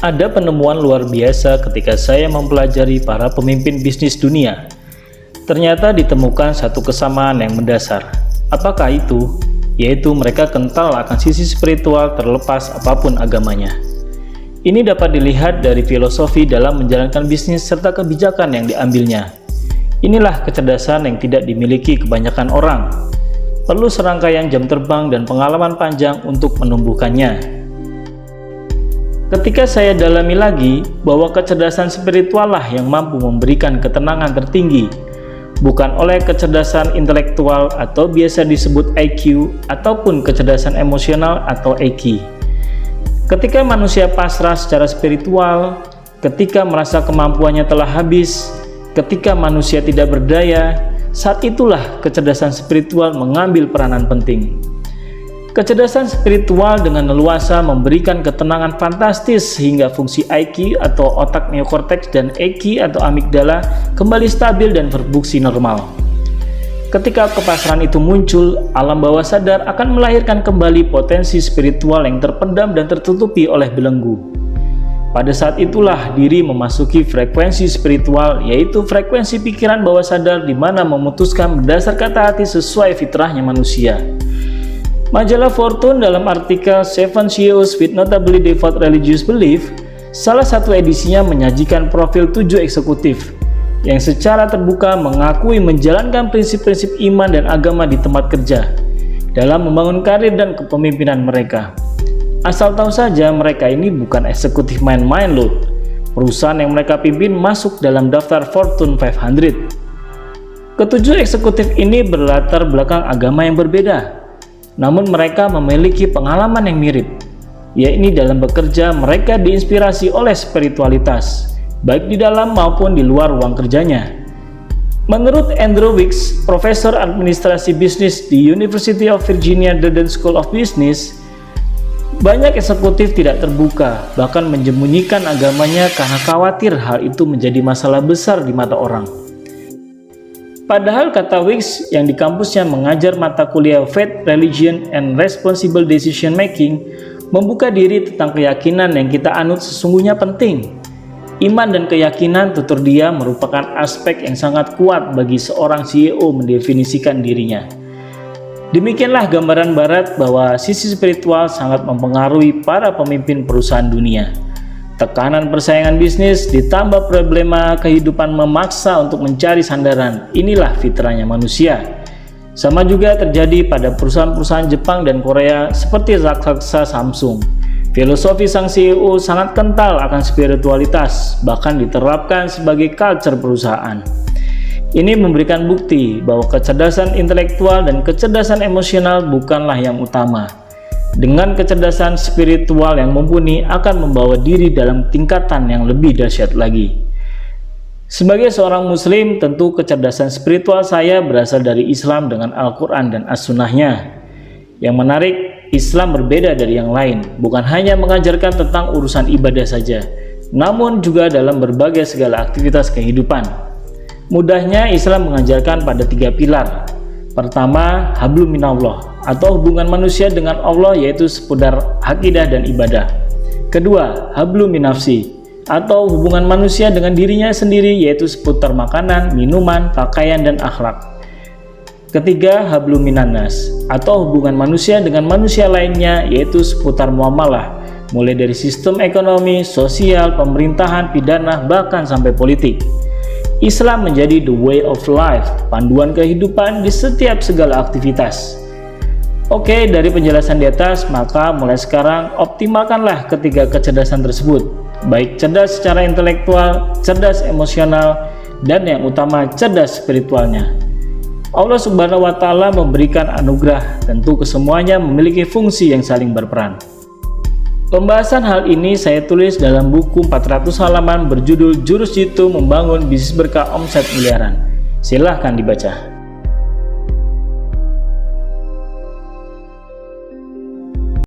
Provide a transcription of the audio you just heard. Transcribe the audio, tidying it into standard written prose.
Ada penemuan luar biasa ketika saya mempelajari para pemimpin bisnis dunia. Ternyata ditemukan satu kesamaan yang mendasar. Apakah itu? Yaitu mereka kental akan sisi spiritual terlepas apapun agamanya. Ini dapat dilihat dari filosofi dalam menjalankan bisnis serta kebijakan yang diambilnya. Inilah kecerdasan yang tidak dimiliki kebanyakan orang. Perlu serangkaian jam terbang dan pengalaman panjang untuk menumbuhkannya. Ketika saya dalami lagi bahwa kecerdasan spiritual lah yang mampu memberikan ketenangan tertinggi, bukan oleh kecerdasan intelektual atau biasa disebut IQ ataupun kecerdasan emosional atau EQ. Ketika manusia pasrah secara spiritual, ketika merasa kemampuannya telah habis, ketika manusia tidak berdaya, saat itulah kecerdasan spiritual mengambil peranan penting. Kecerdasan spiritual dengan leluasa memberikan ketenangan fantastis sehingga fungsi IQ atau otak neokorteks dan EQ atau amigdala kembali stabil dan berfungsi normal. Ketika kepasrahan itu muncul, alam bawah sadar akan melahirkan kembali potensi spiritual yang terpendam dan tertutupi oleh belenggu. Pada saat itulah diri memasuki frekuensi spiritual, yaitu frekuensi pikiran bawah sadar di mana memutuskan berdasar kata hati sesuai fitrahnya manusia. Majalah Fortune dalam artikel 7 CEOs with Notably Devout Religious Belief, salah satu edisinya menyajikan profil 7 eksekutif yang secara terbuka mengakui menjalankan prinsip-prinsip iman dan agama di tempat kerja dalam membangun karir dan kepemimpinan mereka. Asal tahu saja mereka ini bukan eksekutif main-main loh. Perusahaan yang mereka pimpin masuk dalam daftar Fortune 500. Ketujuh eksekutif ini berlatar belakang agama yang berbeda. Namun mereka memiliki pengalaman yang mirip, yaitu dalam bekerja mereka diinspirasi oleh spiritualitas, baik di dalam maupun di luar ruang kerjanya. Menurut Andrew Wicks, Profesor Administrasi Bisnis di University of Virginia Darden School of Business, banyak eksekutif tidak terbuka, bahkan menyembunyikan agamanya karena khawatir hal itu menjadi masalah besar di mata orang. Padahal kata Wicks yang di kampusnya mengajar mata kuliah Faith, Religion, and Responsible Decision Making, membuka diri tentang keyakinan yang kita anut sesungguhnya penting. Iman dan keyakinan, tutur dia, merupakan aspek yang sangat kuat bagi seorang CEO mendefinisikan dirinya. Demikianlah gambaran barat bahwa sisi spiritual sangat mempengaruhi para pemimpin perusahaan dunia. Tekanan persaingan bisnis ditambah problema kehidupan memaksa untuk mencari sandaran. Inilah fitrahnya manusia. Sama juga terjadi pada perusahaan-perusahaan Jepang dan Korea seperti raksasa Samsung. Filosofi sang CEO sangat kental akan spiritualitas, bahkan diterapkan sebagai culture perusahaan. Ini memberikan bukti bahwa kecerdasan intelektual dan kecerdasan emosional bukanlah yang utama. Dengan kecerdasan spiritual yang mumpuni akan membawa diri dalam tingkatan yang lebih dahsyat lagi. Sebagai seorang muslim, tentu kecerdasan spiritual saya berasal dari Islam dengan Al-Quran dan As-Sunnahnya. Yang menarik, Islam berbeda dari yang lain, bukan hanya mengajarkan tentang urusan ibadah saja, namun juga dalam berbagai segala aktivitas kehidupan. Mudahnya, Islam mengajarkan pada 3 pilar. Pertama, hablum minallah, atau hubungan manusia dengan Allah, yaitu seputar akidah dan ibadah. Kedua, hablum minafsi, atau hubungan manusia dengan dirinya sendiri, yaitu seputar makanan, minuman, pakaian, dan akhlak. Ketiga, hablum minannas, atau hubungan manusia dengan manusia lainnya, yaitu seputar muamalah, mulai dari sistem ekonomi, sosial, pemerintahan, pidana, bahkan sampai politik. Islam menjadi the way of life, panduan kehidupan di setiap segala aktivitas. Oke, dari penjelasan di atas, maka mulai sekarang optimalkanlah ketiga kecerdasan tersebut, baik cerdas secara intelektual, cerdas emosional, dan yang utama cerdas spiritualnya. Allah Subhanahu wa Ta'ala memberikan anugerah, tentu kesemuanya memiliki fungsi yang saling berperan. Pembahasan hal ini saya tulis dalam buku 400 halaman berjudul Jurus Jitu Membangun Bisnis Berkah Omset Miliaran. Silahkan dibaca.